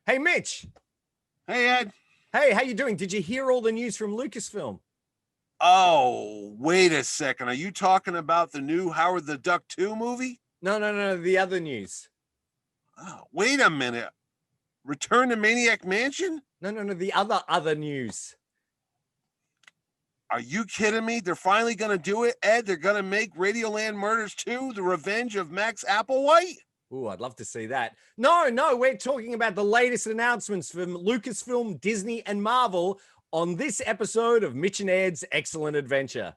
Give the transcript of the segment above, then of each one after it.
Hey, Mitch. Hey, Ed. Hey, how you doing? Did you hear all the news from Lucasfilm? Oh, wait a second. Are you talking about the new Howard the Duck 2 movie? No, the other news. Oh, wait a minute. Return to Maniac Mansion? No, the other news. Are you kidding me? They're finally going to do it, Ed. They're going to make Radioland Murders 2, The Revenge of Max Applewhite? Ooh, I'd love to see that. No, we're talking about the latest announcements from Lucasfilm, Disney, and Marvel on this episode of Mitch and Ed's Excellent Adventure.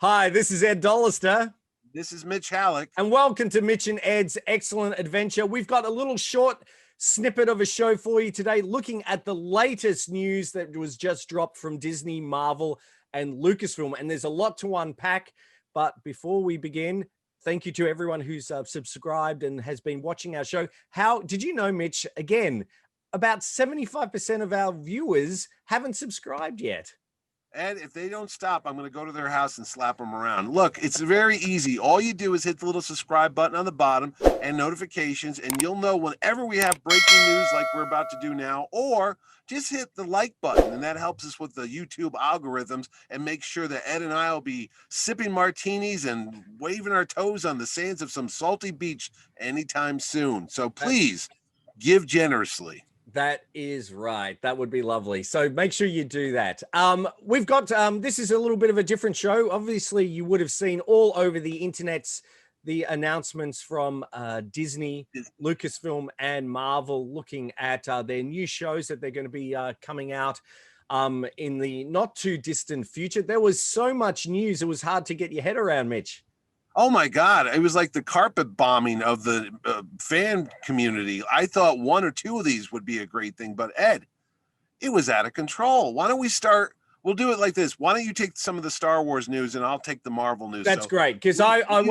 Hi, this is Ed Dollister. This is Mitch Halleck. And welcome to Mitch and Ed's Excellent Adventure. We've got a little short snippet of a show for you today, looking at the latest news that was just dropped from Disney, Marvel, and Lucasfilm. And there's a lot to unpack. But before we begin, thank you to everyone who's subscribed and has been watching our show. How did you know, Mitch, again, about 75% of our viewers haven't subscribed yet? And if they don't stop, I'm going to go to their house and slap them around. Look, it's very easy. All you do is hit the little subscribe button on the bottom and notifications, and you'll know whenever we have breaking news like we're about to do now, or just hit the like button, and that helps us with the YouTube algorithms and make sure that Ed and I will be sipping martinis and waving our toes on the sands of some salty beach anytime soon. So please give generously. That is right. That would be lovely. So make sure you do that. We've got, this is a little bit of a different show. Obviously, you would have seen all over the internets the announcements from Disney, Lucasfilm, and Marvel looking at their new shows that they're going to be coming out in the not too distant future. There was so much news, it was hard to get your head around, Mitch. Oh my God, it was like the carpet bombing of the fan community. I thought one or two of these would be a great thing, but Ed, it was out of control. Why don't we start? We'll do it like this. Why don't you take some of the Star Wars news and I'll take the Marvel news. That's great, because I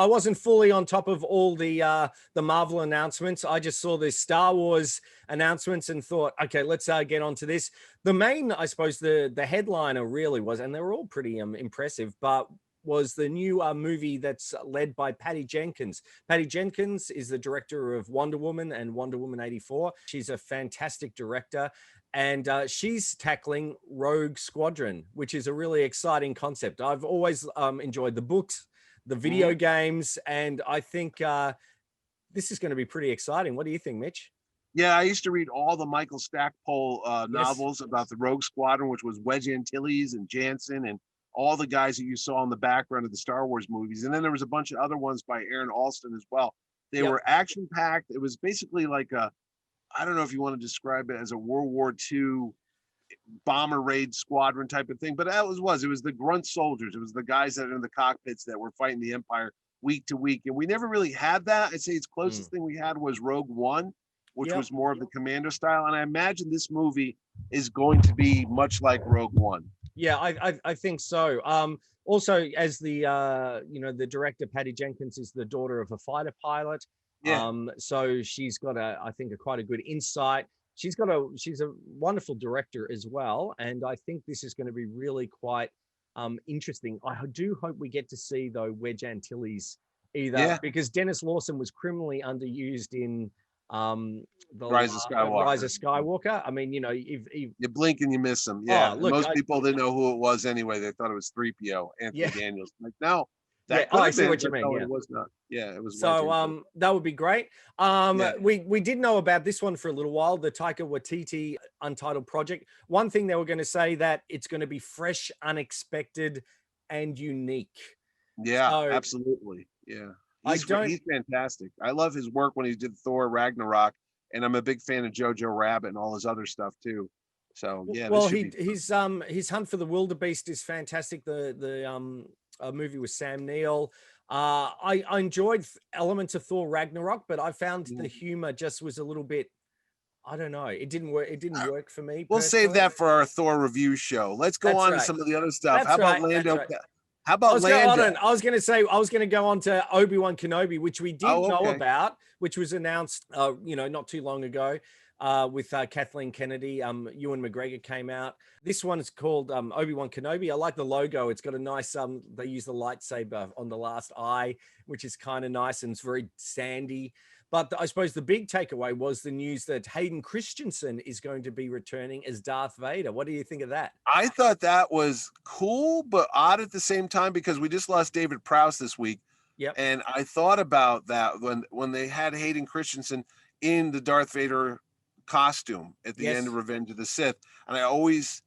wasn't fully on top of all the Marvel announcements. I just saw the Star Wars announcements and thought, okay, let's get onto this. The main, I suppose, the headliner really was, and they were all pretty impressive, but was the new movie that's led by Patty Jenkins. Patty Jenkins is the director of Wonder Woman and Wonder Woman 84. She's a fantastic director, and she's tackling Rogue Squadron, which is a really exciting concept. I've always enjoyed the books, the video games, and I think this is going to be pretty exciting. What do you think, Mitch? Yeah, I used to read all the Michael Stackpole novels about the Rogue Squadron, which was Wedge Antilles and Jansen and all the guys that you saw in the background of the Star Wars movies. And then there was a bunch of other ones by Aaron Alston as well. They were action-packed. It was basically like a, I don't know if you want to describe it as a World War II bomber raid squadron type of thing, but that was it was the grunt soldiers. It was the guys that are in the cockpits that were fighting the Empire week to week. And we never really had that. I'd say its closest thing we had was Rogue One, which was more of the commando style. And I imagine this movie is going to be much like Rogue One. Yeah, I think so. Also, as the the director, Patty Jenkins, is the daughter of a fighter pilot. Yeah. So she's got I think quite a good insight. She's a wonderful director as well, and I think this is going to be really quite interesting. I do hope we get to see though Wedge Antilles because Dennis Lawson was criminally underused in the Rise of Skywalker. I mean, if you blink and you miss him. Most people didn't know who it was anyway. They thought it was 3PO, Anthony Daniels. Like, no, I see what you mean. No, it was not. Yeah, it was. So that would be great. We did know about this one for a little while, the Taika Waititi Untitled Project. One thing they were going to say that it's going to be fresh, unexpected, and unique. Yeah, absolutely. Yeah. He's fantastic. I love his work when he did Thor Ragnarok, and I'm a big fan of Jojo Rabbit and all his other stuff too. So yeah. Well, his Hunt for the Wildebeest is fantastic. The movie with Sam Neill. I enjoyed elements of Thor Ragnarok, but I found the humor just was a little bit. I don't know. It didn't work. It didn't work for me. We'll save that for our Thor review show. Let's go on to some of the other stuff. How about Lando? How about Lando? I was going to say, I was going to go on to Obi-Wan Kenobi, which we did know about, which was announced, not too long ago with Kathleen Kennedy. Ewan McGregor came out. This one is called Obi-Wan Kenobi. I like the logo. It's got a nice, they use the lightsaber on the last eye, which is kind of nice, and it's very sandy. But I suppose the big takeaway was the news that Hayden Christensen is going to be returning as Darth Vader. What do you think of that? I thought that was cool, but odd at the same time, because we just lost David Prowse this week. Yep. And I thought about that when they had Hayden Christensen in the Darth Vader costume at the end of Revenge of the Sith. And I always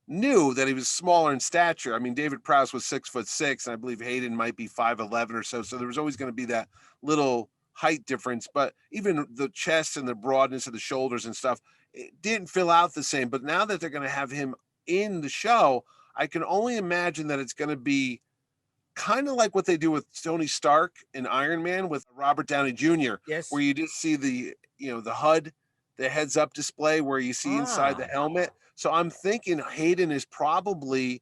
knew that he was smaller in stature. I mean, David Prowse was 6'6", and I believe Hayden might be 5'11" or so. So there was always going to be that little height difference, but even the chest and the broadness of the shoulders and stuff, it didn't fill out the same. But now that they're going to have him in the show, I can only imagine that it's going to be kind of like what they do with Tony Stark in Iron Man with Robert Downey Jr. Yes. Where you just see the HUD, the heads up display where you see inside the helmet. So I'm thinking Hayden is probably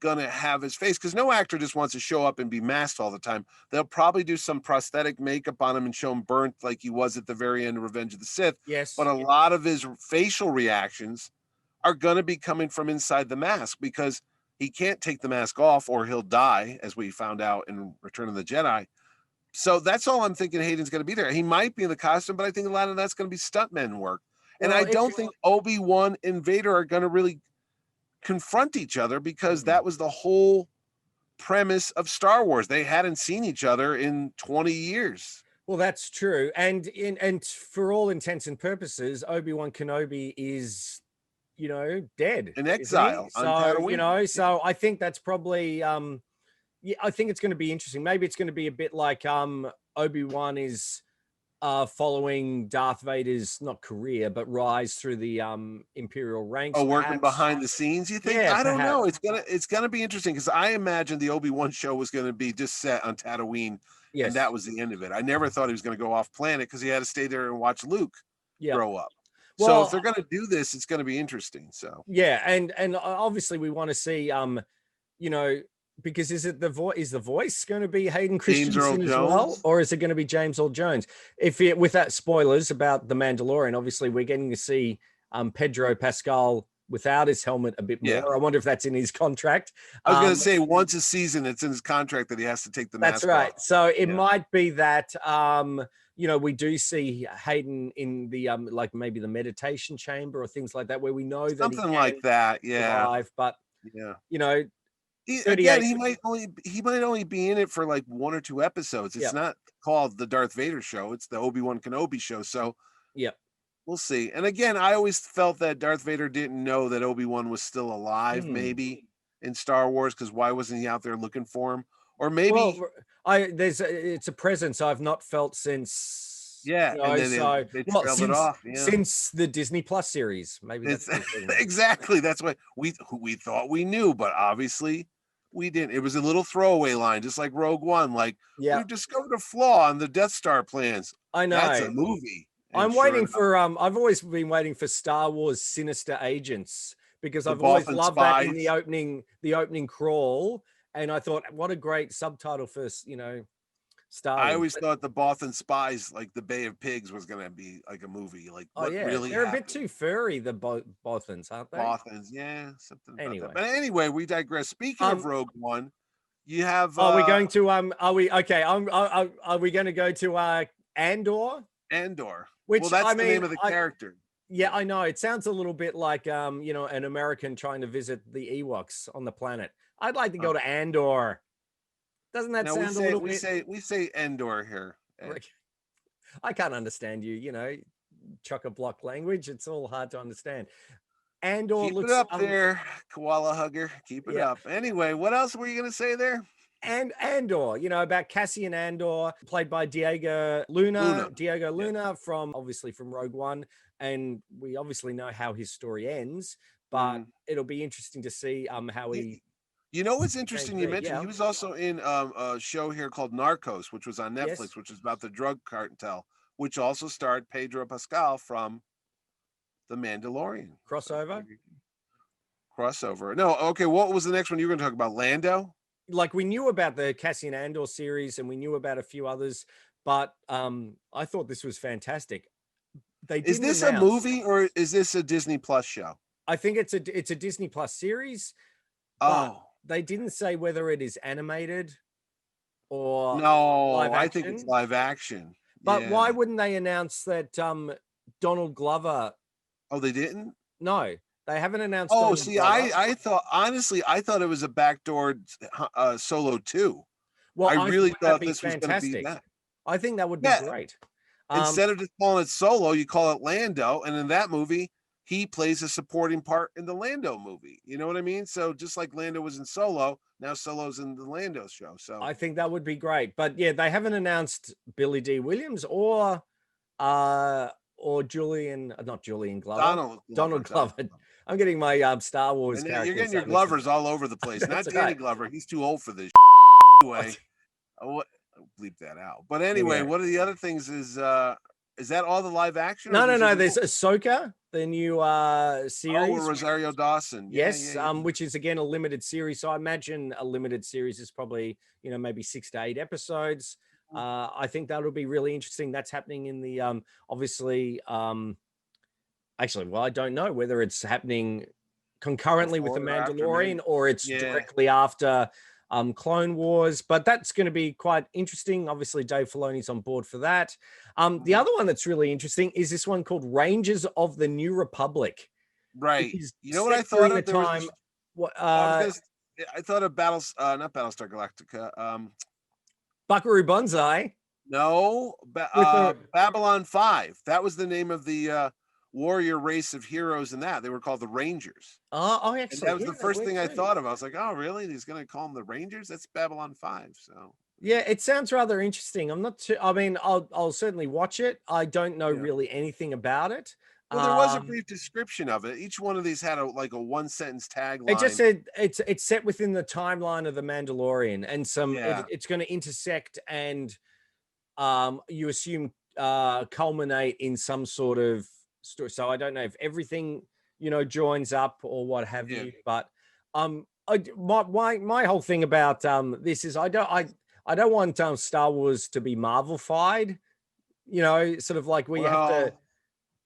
gonna have his face, because no actor just wants to show up and be masked all the time. They'll probably do some prosthetic makeup on him and show him burnt like he was at the very end of Revenge of the Sith. Yes. But a lot of his facial reactions are gonna be coming from inside the mask, because he can't take the mask off or he'll die, as we found out in Return of the Jedi. So that's all I'm thinking. Hayden's going to be there. He might be in the costume, but I think a lot of that's going to be stuntman work. And I don't think Obi-Wan and Vader are going to really confront each other, because that was the whole premise of Star Wars. They hadn't seen each other in 20 years. Well, that's true. And for all intents and purposes, Obi-Wan Kenobi is, dead. In exile. So, so I think that's probably, I think it's going to be interesting. Maybe it's going to be a bit like Obi-Wan is following Darth Vader's, not career, but rise through the Imperial ranks. Oh, working behind the scenes, you think? Yeah, I don't know. It's gonna be interesting, because I imagine the Obi-Wan show was going to be just set on Tatooine, and that was the end of it. I never thought he was going to go off planet, because he had to stay there and watch Luke grow up. Well, so if they're going to do this, it's going to be interesting. So yeah, and obviously we want to see, because is the voice going to be Hayden Christensen as well, or is it going to be James Earl Jones? With that spoilers about the Mandalorian, obviously we're getting to see Pedro Pascal without his helmet a bit more. Yeah. I wonder if that's in his contract. I was going to say, once a season, it's in his contract that he has to take the mask off. That's right. So it might be that we do see Hayden in the like maybe the meditation chamber or things like that, where we know that something like that. Yeah. Survive, but again, he might only be in it for like 1 or 2 episodes. It's not called the Darth Vader show. It's the Obi-Wan Kenobi show. So we'll see. And again, I always felt that Darth Vader didn't know that Obi-Wan was still alive, maybe in Star Wars, because why wasn't he out there looking for him? Or maybe it's a presence I've not felt since and then they trailed it off since the Disney Plus series. Maybe that's exactly. That's what we thought we knew, but obviously we didn't. It was a little throwaway line, just like Rogue One. Like, we've discovered a flaw in the Death Star plans. I know, that's a movie. I'm waiting for I've always been waiting for Star Wars Sinister Agents, because I've always loved that in the opening crawl. And I thought, what a great subtitle for, Star Wars. I always thought the Bothan Spies, like the Bay of Pigs, was going to be like a movie. Like, really they're a bit too furry, the Bothans, aren't they? Bothans, something about that. But anyway, we digress. Speaking of Rogue One, you have. Are we going to Are we okay? Are we going to go to Andor? Andor. Which, well, that's the name of the character. Yeah, I know. It sounds a little bit like an American trying to visit the Ewoks on the planet. I'd like to go to Andor. Doesn't that sound a little bit? We say Andor here. I can't understand you. Chock-a-block language. It's all hard to understand. Andor looks up there, koala hugger. Keep it up. Anyway, what else were you going to say there? And Andor, about Cassian Andor, played by Diego Luna from Rogue One, and we obviously know how his story ends, but it'll be interesting to see how he. What's interesting? You mentioned he was also in a show here called Narcos, which was on Netflix, which is about the drug cartel, which also starred Pedro Pascal from The Mandalorian. Crossover. No, okay. What was the next one you were going to talk about? Lando. like we knew about the Cassian Andor series and we knew about a few others, but I thought this was fantastic. They Is didn't this announce, a movie or is this a Disney Plus show? I think it's a Disney Plus series, but Oh they didn't say whether it is animated or no, live I think it's action. live action. But why Yeah. wouldn't they announce that Donald Glover? Oh, they didn't? No, they haven't announced. Oh, Donald see, Glover. I thought honestly, I thought it was a backdoor Solo 2. Well, I really that'd thought be this was going to be fantastic. that. I think that would be Yeah. great. Instead of just calling it Solo, you call it Lando, and in that movie, he plays a supporting part in the Lando movie. You know what I mean? So just like Lando was in Solo, now Solo's in the Lando show. So I think that would be great. But yeah, they haven't announced Billy D. Williams or Julian, not Julian Glover, Donald Glover. I'm getting my Star Wars and characters. you're getting your Glovers all over the place. Not That's Danny okay. Glover. He's too old for this way. What? Bleep that out. But Yeah. anyway, what are the other things? Is that all the live action? or No. there's There's Ahsoka, the new series. Oh, with Rosario Dawson. Yeah, Yes, yeah. which is again a limited series. So I imagine a limited series is probably, you know, maybe 6 to 8 episodes. I think that'll be really interesting. That's happening in the obviously actually, well, I don't know whether it's happening concurrently with the Mandalorian or it's directly after Clone Wars, but that's going to be quite interesting. Obviously, Dave Filoni's on board for that. The other one that's really interesting is this one called Rangers of the New Republic. Right. You know what I thought of? I thought of not Battlestar Galactica. Buckaroo Banzai. No, Babylon 5. That was the name of the warrior race of heroes in that. They were called the Rangers. Oh, excellent. And that was the first thing I thought of. I was like, oh, really? He's going to call them the Rangers? That's Babylon 5. So yeah, it sounds rather interesting. I'm not too, I mean, I'll certainly watch it. I don't know really anything about it. Well, there was a brief description of it. Each one of these had a 1-sentence tagline. It just said it's set within the timeline of the Mandalorian, and it's going to intersect and you assume culminate in some sort of story. So I don't know if everything, you know, joins up or what have you, but my whole thing about this is I don't want Star Wars to be Marvel-fied, you know, sort of like we have to.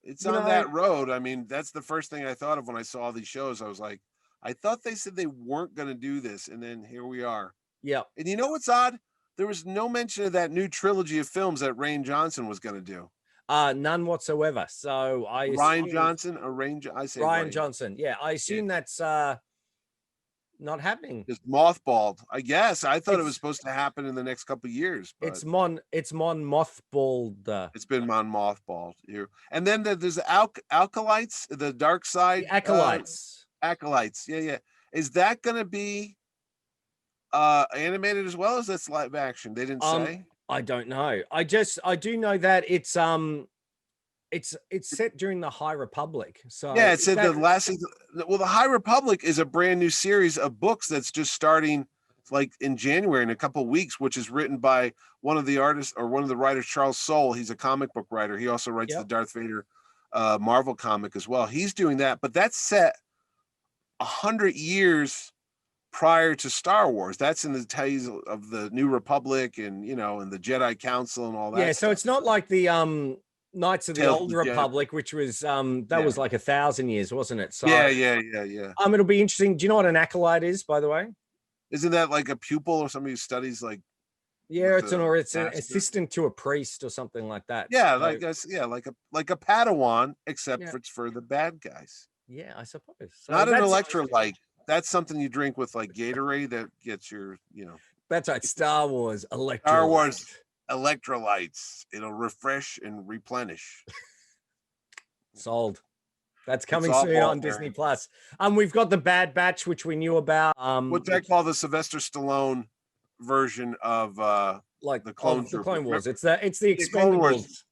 It's on that road. I mean, that's the first thing I thought of when I saw these shows. I was like, I thought they said they weren't going to do this, and then here we are. Yeah. And you know what's odd? There was no mention of that new trilogy of films that Rian Johnson was going to do. None whatsoever. So Rian Johnson. Yeah, I assume that's not happening. It's mothballed, I guess. I thought it was supposed to happen in the next couple of years. But it's mothballed. It's been mothballed here. And then there's the Acolytes, the dark side. The Acolytes. Acolytes. Yeah. Is that going to be animated as well as that's live action? They didn't say. I don't know. I do know that it's set during the High Republic. So yeah, it said the High Republic is a brand new series of books that's just starting like in January in a couple of weeks, which is written by one of the artists or one of the writers, Charles Soule. He's a comic book writer. He also writes the Darth Vader Marvel comic as well. He's doing that, but that's set 100 years prior to Star Wars. That's in the days of the New Republic and, you know, and the Jedi Council and all that. Yeah, so it's not like the Knights of the Old Republic, which was was like 1,000 years, wasn't it? So yeah. It'll be interesting. Do you know what an acolyte is, by the way? Isn't that like a pupil or somebody who studies like? Yeah, it's an assistant to a priest or something like that. Yeah, like a Padawan, except for it's for the bad guys. Yeah, I suppose. So not an electrolyte. That's something you drink with like Gatorade that gets your, you know. That's right. Star Wars electrolytes. Star Wars electrolytes. It'll refresh and replenish. Sold. That's coming soon on Disney Plus. We've got the Bad Batch, which we knew about. What I call the Sylvester Stallone version of like the Clone Wars. It's the Expendables.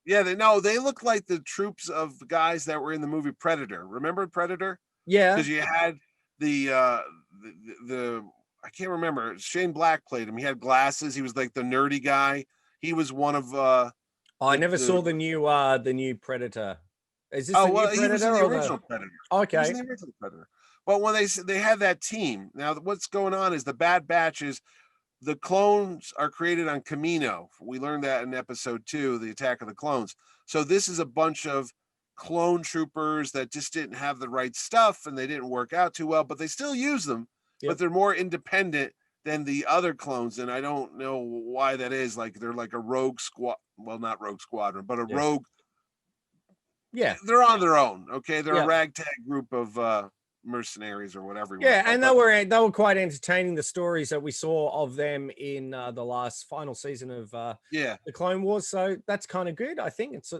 Yeah, they look like the troops of the guys that were in the movie Predator. Remember Predator? Yeah. Because you had the I can't remember. Shane Black played him. He had glasses. He was like the nerdy guy. He was one of I never saw the new Predator. Is this he was in the original Predator. Okay. He was in the original Predator. But when they have that team now, what's going on is the Bad Batch is the clones are created on Camino. We learned that in episode 2, the Attack of the Clones. So this is a bunch of clone troopers that just didn't have the right stuff and they didn't work out too well, but they still use them. But they're more independent than the other clones, and I don't know why that is. Like they're like a rogue squad, well, not rogue squadron, but a rogue. Yeah, they're on their own. Okay, they're a ragtag group of mercenaries or whatever. And they were quite entertaining. The stories that we saw of them in the last final season of the Clone Wars. So that's kind of good. I think it's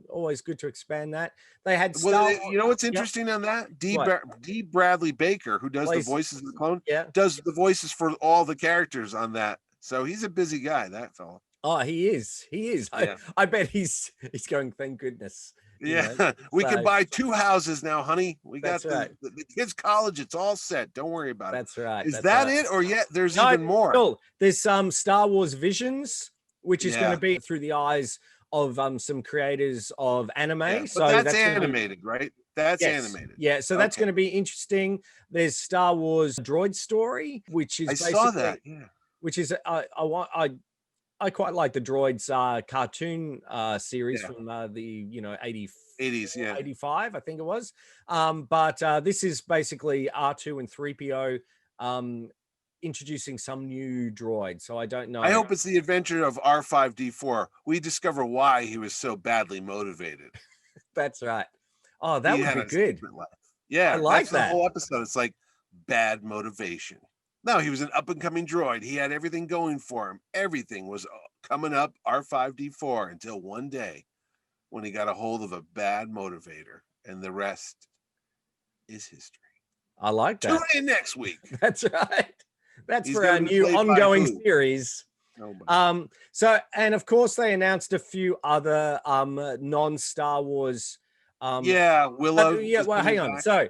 always good to expand that. They had you know what's interesting on that? D. Bradley Baker, who does the voices of the clone, does the voices for all the characters on that. So he's a busy guy, that fella. Oh, he is. He is. Yeah. I bet he's going, thank goodness. Yeah, we can buy 2 houses now, honey. We got the kids' college. It's all set. Don't worry about it. That's right. Is that it? Or there's even more? Cool. There's some Star Wars Visions, which is going to be through the eyes of some creators of anime. Yeah, so that's animated, right? That's animated. Yeah, so that's going to be interesting. There's Star Wars Droid Story, which is I saw that. Yeah. Which is I quite like the Droids cartoon series from the 80s, 85, I think it was. But this is basically R2 and 3PO introducing some new droid. So I don't know. I hope it's the adventure of R5D4. We discover why he was so badly motivated. That's right. Oh, that would be good. Yeah, I like that. The whole episode. It's like bad motivation. No, he was an up-and-coming droid. He had everything going for him. Everything was coming up R5D4 until one day when he got a hold of a bad motivator, and the rest is history. I like that. Tune in next week. That's right. That's for our new ongoing series. So, and of course, they announced a few other non-Star Wars. Willow. Well, hang on. So,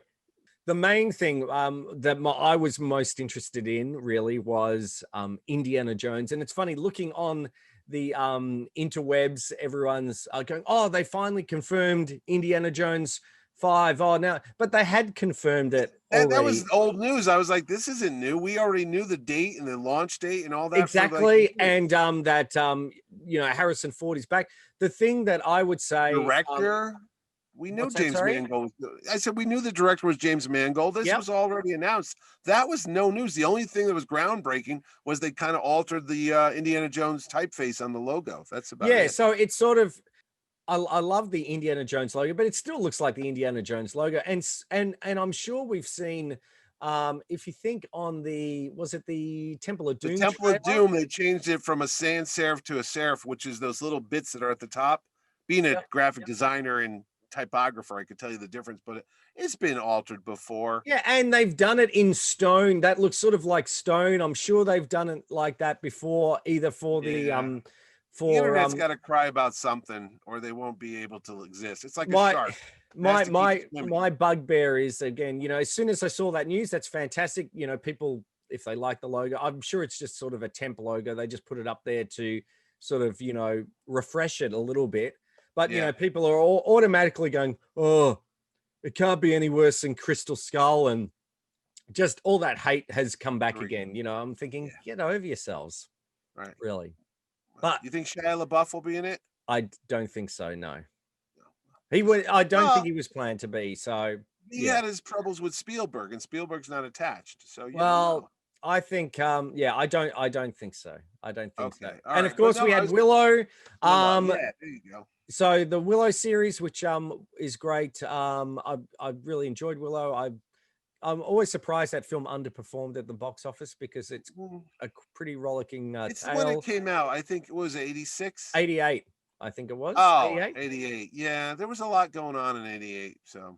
the main thing that I was most interested in really was Indiana Jones. And it's funny looking on the interwebs, everyone's going, oh, they finally confirmed Indiana Jones 5. Oh, now, but they had confirmed it. That was old news. I was like, this isn't new. We already knew the date and the launch date and all that. Exactly. And that, Harrison Ford is back. The thing that I would say. Director. We knew James Mangold. I said we knew the director was James Mangold. This was already announced. That was no news. The only thing that was groundbreaking was they kind of altered the Indiana Jones typeface on the logo. That's about it. So it's sort of, I love the Indiana Jones logo, but it still looks like the Indiana Jones logo. And I'm sure we've seen, if you think on was it the Temple of Doom? The Temple of Doom, they changed it from a sans serif to a serif, which is those little bits that are at the top. Being a graphic designer and typographer, I could tell you the difference, but it's been altered before. Yeah, and they've done it in stone. That looks sort of like stone. I'm sure they've done it like that before, either for the internet's got to cry about something, or they won't be able to exist. It's like a shark. My bugbear is, again, as soon as I saw that news, that's fantastic. People, if they like the logo, I'm sure it's just sort of a temp logo. They just put it up there to sort of refresh it a little bit. But, people are all automatically going, oh, it can't be any worse than Crystal Skull. And just all that hate has come back again. I'm thinking, get over yourselves. Right. Really. But you think Shia LaBeouf will be in it? I don't think so, no. He would. I don't think he was planned to be. So he had his troubles with Spielberg, and Spielberg's not attached. So I think, I don't think so. I don't think so. All and of course, we had Willow. There you go. So the Willow series, which is great. I really enjoyed Willow. I'm always surprised that film underperformed at the box office because it's a pretty rollicking it's tale. When it came out, I think it was 86? 88, I think it was. Oh, 88. Yeah, there was a lot going on in 88. So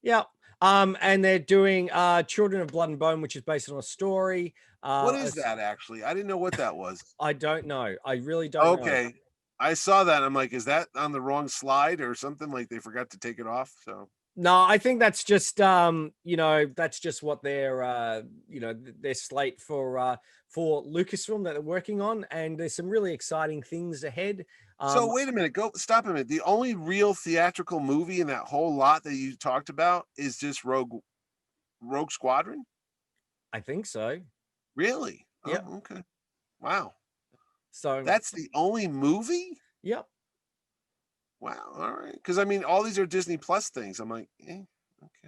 yeah. And they're doing Children of Blood and Bone, which is based on a story. What is that actually? I didn't know what that was. I don't know. I really don't know. Okay. I saw that. I'm like, is that on the wrong slide or something? Like they forgot to take it off. So no, I think that's just that's just what their their slate for Lucasfilm that they're working on, and there's some really exciting things ahead. So wait a minute, stop a minute. The only real theatrical movie in that whole lot that you talked about is just Rogue Rogue Squadron? I think so. Really? Yeah. Oh, okay. Wow. So That's the only movie? yep. Wow. All right. Because I mean, all these are Disney Plus things. I'm like, okay.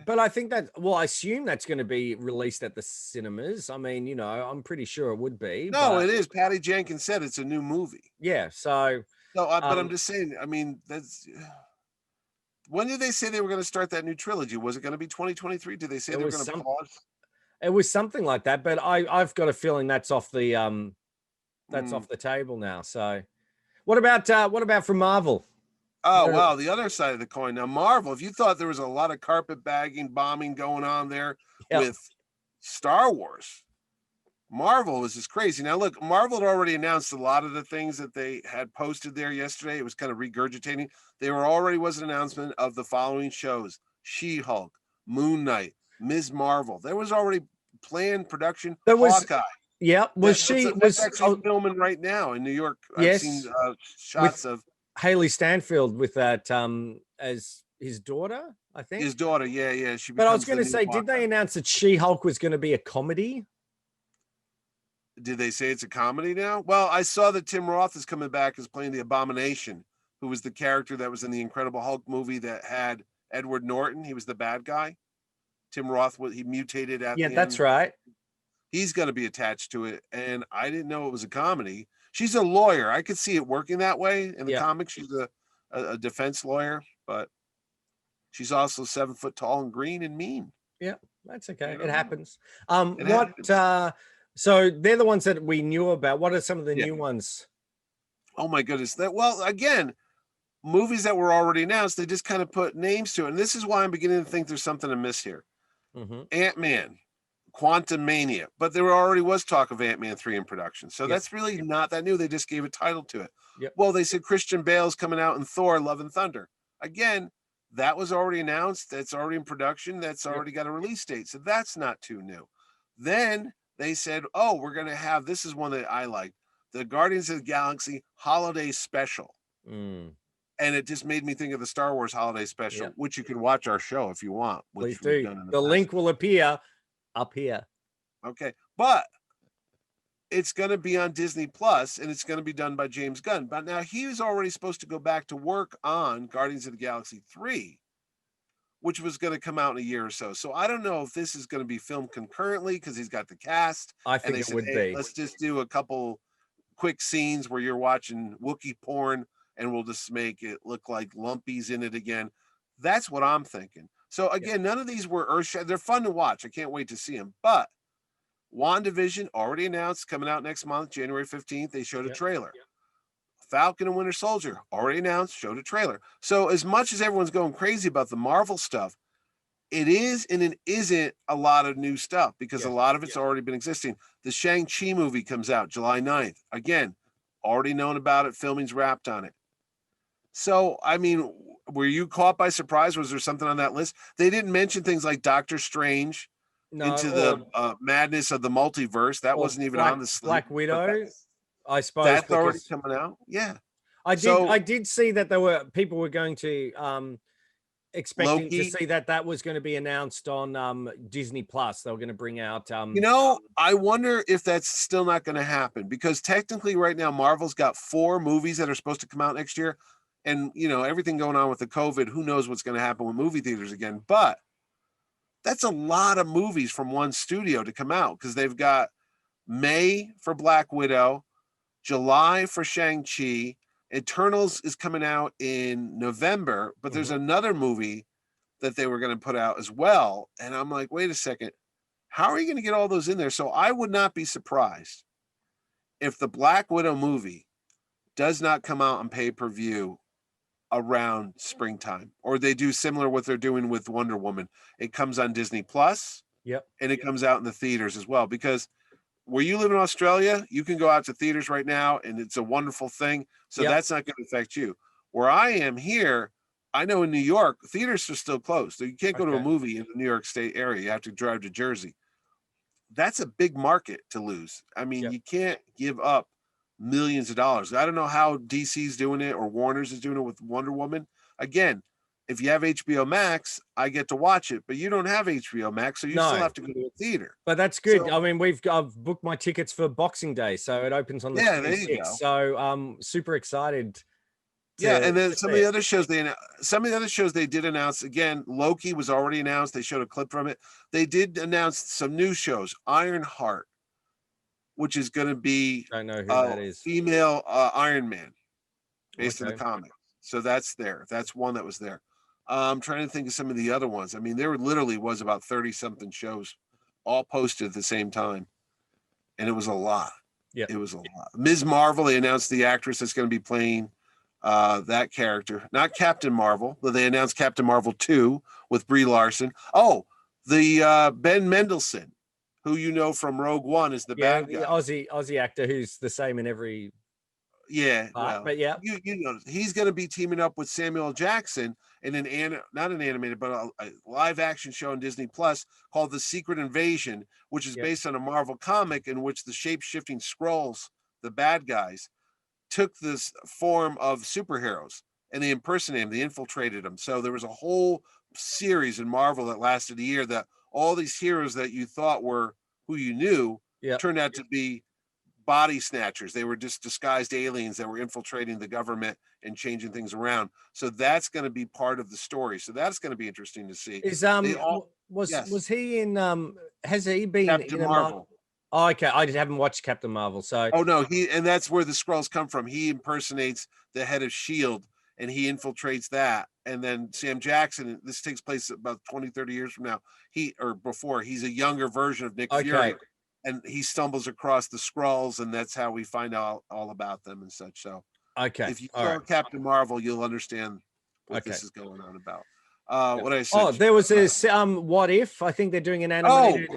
But I think that, well, I assume that's going to be released at the cinemas. I mean, you know, I'm pretty sure it would be. No, But it is. Patty Jenkins said it's a new movie. yeah, so No, but I'm just saying. I mean, that's when did they say they were going to start that new trilogy? Was it going to be 2023? Did they say it they were was going to some, pause? it was something like that. But I've got a feeling that's off the that's Mm. off the table now. So what about from Marvel? Oh, What are- wow. The other side of the coin. Now, Marvel, if you thought there was a lot of carpet bagging, bombing going on there Yep. with Star Wars, Marvel was just crazy. Now, look, Marvel had already announced a lot of the things that they had posted there yesterday. It was kind of regurgitating. There already was an announcement of the following shows: She-Hulk, Moon Knight, Ms. Marvel. There was already planned production. There was, Hawkeye. yeah, was That's actually filming right now in New York. I've seen yes, shots of Haley Stanfield with that as his daughter, I think. his daughter. Yeah. She. But I was becomes going the to new say, did they Hawkeye. announce that She-Hulk was going to be a comedy? Did they say it's a comedy now? Well, I saw that Tim Roth is coming back as playing the Abomination, who was the character that was in the Incredible Hulk movie that had Edward Norton. He was the bad guy. Tim Roth, he mutated at Yeah, the that's end. right. He's going to be attached to it, and I didn't know it was a comedy. She's a lawyer. I could see it working that way in the Yeah. comics. She's a defense lawyer, but she's also 7 foot tall and green and mean. Yeah, that's okay. You It know? happens. It happens. So they're the ones that we knew about. What are some of the Yeah. new ones? Oh my goodness. Well, again, movies that were already announced, they just kind of put names to it. And this is why I'm beginning to think there's something amiss here. Mm-hmm. Ant-Man, Quantumania, but there already was talk of Ant-Man 3 in production. So that's really not that new. They just gave a title to it. Yep. Well, they said Christian Bale's coming out in Thor, Love and Thunder. Again, that was already announced. That's already in production. That's already got a release date. So that's not too new. Then they said, oh, we're going to have, this is one that I like, the Guardians of the Galaxy Holiday Special. Mm. And it just made me think of the Star Wars Holiday Special, which you can watch our show if you want. Please do. The link will appear up here. Okay. But it's going to be on Disney Plus, and it's going to be done by James Gunn. But now he was already supposed to go back to work on Guardians of the Galaxy 3, which was going to come out in a year or so. So I don't know if this is going to be filmed concurrently because he's got the cast. I think it would be. Let's just do a couple quick scenes where you're watching Wookiee porn, and we'll just make it look like Lumpy's in it again. That's what I'm thinking. So again, none of these were earth-shattering. They're fun to watch. I can't wait to see them. But WandaVision already announced, coming out next month, January 15th. They showed a trailer. Falcon and Winter Soldier already announced, showed a trailer. So as much as everyone's going crazy about the Marvel stuff, it is and it isn't a lot of new stuff because a lot of it's already been existing. The Shang-Chi movie comes out July 9th. Again, already known about it. Filming's wrapped on it. So, I mean, were you caught by surprise? Was there something on that list? They didn't mention things like Doctor Strange into the madness of the multiverse. That wasn't even on the slate. Black Widow, I suppose. That's already coming out. Yeah. I did see that there were people were going to expecting Loki. to see that was going to be announced on Disney Plus. They were going to bring out I wonder if that's still not going to happen because technically right now Marvel's got 4 movies that are supposed to come out next year. And everything going on with the COVID, who knows what's going to happen with movie theaters again. But that's a lot of movies from one studio to come out because they've got May for Black Widow, July for Shang-Chi, Eternals is coming out in November, but there's another movie that they were going to put out as well. And I'm like, wait a second, how are you going to get all those in there? So I would not be surprised if the Black Widow movie does not come out on pay-per-view around springtime, or they do similar what they're doing with Wonder Woman. It comes on Disney Plus, and it comes out in the theaters as well. Because where you live in Australia, you can go out to theaters right now, and it's a wonderful thing. So that's not going to affect you. Where I am here, I know in New York, theaters are still closed. So you can't go to a movie in the New York State area. You have to drive to Jersey. That's a big market to lose. I mean, you can't give up millions of dollars. I don't know how DC's doing it or Warner's is doing it with Wonder Woman. Again, if you have HBO Max, I get to watch it, but you don't have HBO Max, so you still have to go to a theater. But that's good. So, I mean, I've booked my tickets for Boxing Day, so it opens on the 26th. there you go. So I'm super excited. And then some of the other shows they did announce. Again, Loki was already announced. They showed a clip from it. They did announce some new shows. IRONHEART, which is going to be I don't know who that is. Female Iron Man, based on the comic. So that's there. That's one that was there. I'm trying to think of some of the other ones. I mean, there literally was about 30 something shows all posted at the same time, and it was a lot. Yeah, it was a lot. Ms. Marvel, they announced the actress that's going to be playing that character, not Captain Marvel, but they announced Captain Marvel 2 with Brie Larson. Oh, the Ben Mendelsohn, who you know from Rogue One, is the bad guy. The Aussie actor who's the same in every but you know, he's going to be teaming up with Samuel Jackson in not an animated, but a live action show on Disney Plus called The Secret Invasion, which is based on a Marvel comic in which the shape-shifting Skrulls, the bad guys, took this form of superheroes and they impersonated them, they infiltrated them. So there was a whole series in Marvel that lasted a year that all these heroes that you thought were who you knew turned out to be body snatchers. They were just disguised aliens that were infiltrating the government and changing things around. So that's going to be part of the story. So that's going to be interesting to see. Was he in has he been Captain in Marvel? Oh, okay. I haven't watched Captain Marvel. So no, and that's where the Skrulls come from. He impersonates the head of SHIELD and he infiltrates that. And then Sam Jackson, this takes place about 20, 30 years from now. He's a younger version of Nick Fury. And he stumbles across the Skrulls, and that's how we find out all about them and such. So, if you saw Captain Marvel, you'll understand what this is going on about. What I said. Oh, there was this What If? I think they're doing an animated.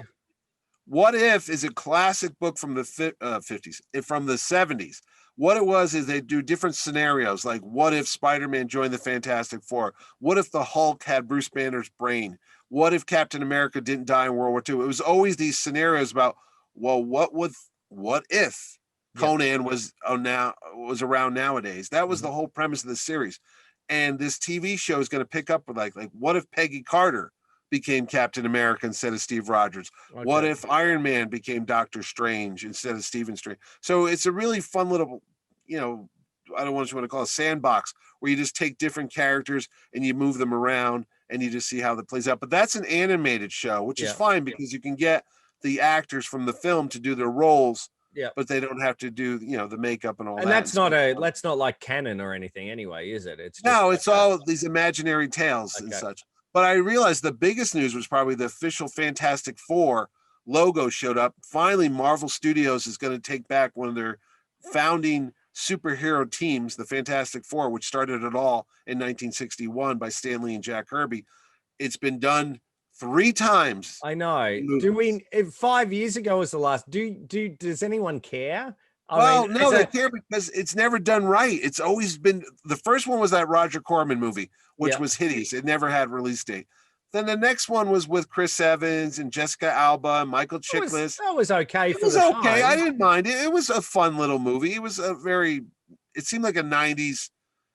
What If is a classic book from the 50s, from the 70s. What it was is they do different scenarios, like what if Spider-Man joined the Fantastic Four? What if the Hulk had Bruce Banner's brain? What if Captain America didn't die in World War II? It was always these scenarios about, well, what if Conan was around nowadays? That was the whole premise of the series. And this TV show is going to pick up with like what if Peggy Carter became Captain America instead of Steve Rogers? What if Iron Man became Doctor Strange instead of Stephen Strange? So it's a really fun little, I don't want to call it a sandbox where you just take different characters and you move them around and you just see how that plays out. But that's an animated show, which is fine because you can get the actors from the film to do their roles, but they don't have to do the makeup and all that. And that's not like canon or anything anyway, is it? It's just it's all these imaginary tales and such. But I realized the biggest news was probably the official Fantastic Four logo showed up. Finally, Marvel Studios is going to take back one of their founding superhero teams, the Fantastic Four, which started it all in 1961 by Stan Lee and Jack Kirby. It's been done 3 times. I know. 5 years ago was the last. Does anyone care? They care because it's never done right. It's always been, the first one was that Roger Corman movie, which was hideous. It never had release date. Then the next one was with Chris Evans and Jessica Alba and Michael Chiklis. That was okay. It was okay. I didn't mind it. It was a fun little movie. It was it seemed like a 90s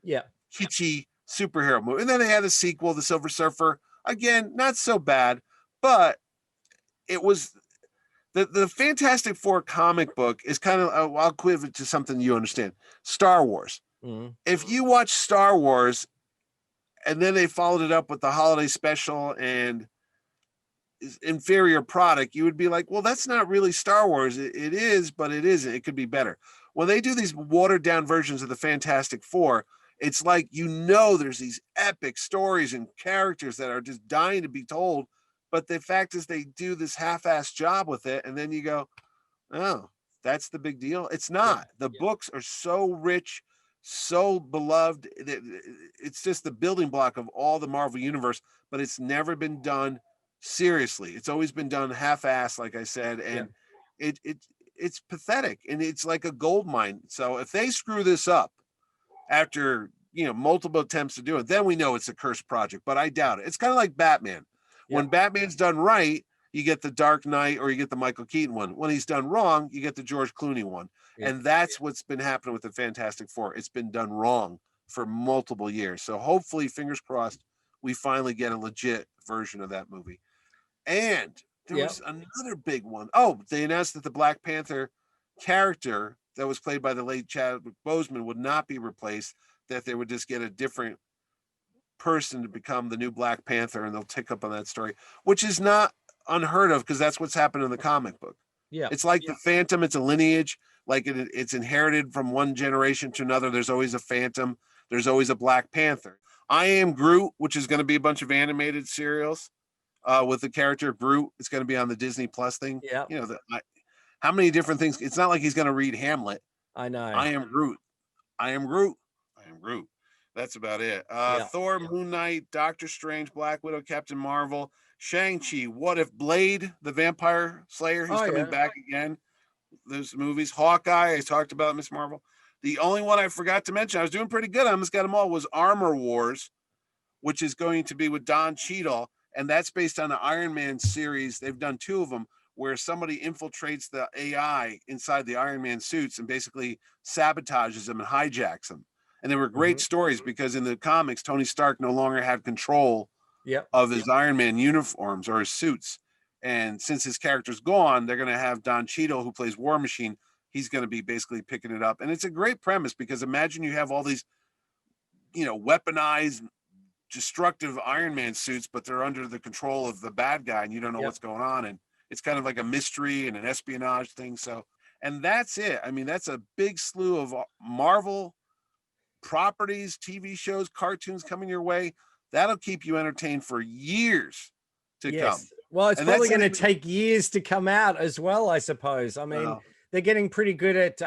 kitschy superhero movie. And then they had a sequel, The Silver Surfer. Again, not so bad, but it was the Fantastic Four comic book is kind of, I'll equate it to something you understand. Star Wars. If you watch Star Wars and then they followed it up with the holiday special and inferior product, you would be like, well, that's not really Star Wars. It is, but it isn't. It could be better. When they do these watered down versions of the Fantastic Four, it's like, there's these epic stories and characters that are just dying to be told. But the fact is they do this half-assed job with it. And then you go, oh, that's the big deal. It's not. The books are so rich, so beloved. It's just the building block of all the Marvel universe, but it's never been done seriously. It's always been done half-assed, like I said. And it's pathetic. And it's like a gold mine. So if they screw this up, after multiple attempts to do it, then we know it's a cursed project, but I doubt it. It's kind of like Batman. When Batman's done right, you get the Dark Knight or you get the Michael Keaton one. When he's done wrong, you get the George Clooney one. And that's what's been happening with the Fantastic Four. It's been done wrong for multiple years. So hopefully, fingers crossed, we finally get a legit version of that movie. And there was another big one. Oh, they announced that the Black Panther character that was played by the late Chadwick Boseman would not be replaced, that they would just get a different person to become the new Black Panther, and they'll tick up on that story, which is not unheard of because that's what's happened in the comic book. Yeah. It's like the Phantom, it's a lineage, like it's inherited from one generation to another. There's always a Phantom, there's always a Black Panther. I Am Groot, which is going to be a bunch of animated serials with the character Groot. It's going to be on the Disney Plus thing. Yeah. You know, how many different things? It's not like he's going to read Hamlet. I know. I am Groot. I am Groot. I am Groot. That's about it. Thor, Moon Knight, Doctor Strange, Black Widow, Captain Marvel, Shang-Chi, What If, Blade, the Vampire Slayer, he's coming back again. Those movies. Hawkeye, I talked about Miss Marvel. The only one I forgot to mention, I was doing pretty good, I almost got them all, was Armor Wars, which is going to be with Don Cheadle, and that's based on the Iron Man series. They've done 2 of them, where somebody infiltrates the AI inside the Iron Man suits and basically sabotages them and hijacks them. And they were great stories because in the comics, Tony Stark no longer had control of his Iron Man uniforms or his suits. And since his character's gone, they're going to have Don Cheadle, who plays War Machine. He's going to be basically picking it up. And it's a great premise because imagine you have all these, you know, weaponized, destructive Iron Man suits, but they're under the control of the bad guy and you don't know what's going on. And it's kind of like a mystery and an espionage thing. So, and that's it. I mean, that's a big slew of Marvel properties, TV shows, cartoons coming your way. That'll keep you entertained for years to come. Well, it's probably going to take years to come out as well, I suppose. I mean, they're getting pretty good at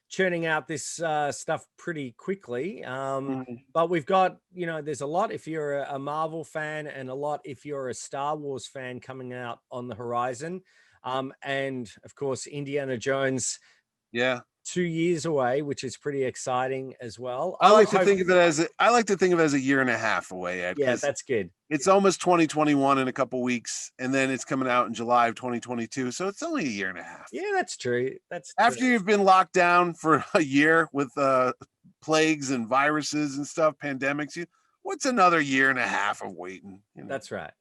churning out this stuff pretty quickly. But we've got, you know, there's a lot if you're a Marvel fan and a lot if you're a Star Wars fan coming out on the horizon. And of course, Indiana Jones. 2 years away, which is pretty exciting as well. I like to think of it as a year and a half away, Ed. Yeah, that's good. It's almost 2021 in a couple weeks, and then it's coming out in July of 2022. So it's only a year and a half. Yeah, that's true. That's after you've been locked down for a year with plagues and viruses and stuff, pandemics. What's another year and a half of waiting? You know? That's right.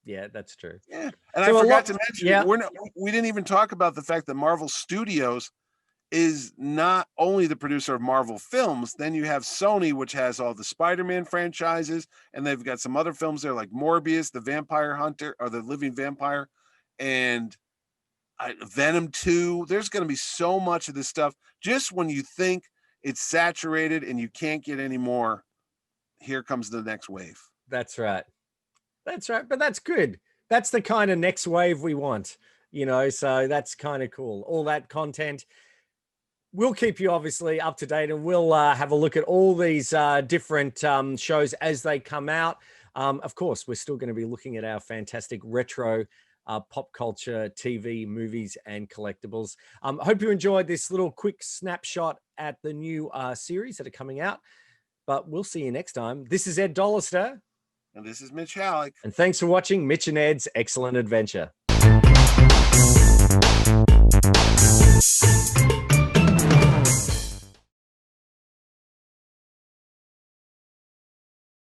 Yeah, that's true. Yeah, and so I forgot to mention, we didn't even talk about the fact that Marvel Studios is not only the producer of Marvel films, then you have Sony, which has all the Spider-Man franchises, and they've got some other films there like Morbius, the Vampire Hunter, or the Living Vampire, and Venom 2. There's going to be so much of this stuff. Just when you think it's saturated and you can't get any more, here comes the next wave. That's right. That's right. But that's good. That's the kind of next wave we want, you know, so that's kind of cool. All that content. We'll keep you obviously up to date, and we'll have a look at all these different shows as they come out. Of course, we're still going to be looking at our fantastic retro pop culture TV, movies, and collectibles. Hope you enjoyed this little quick snapshot at the new series that are coming out, but we'll see you next time. This is Ed Dollister. And this is Mitch Halleck. And thanks for watching Mitch and Ed's Excellent Adventure.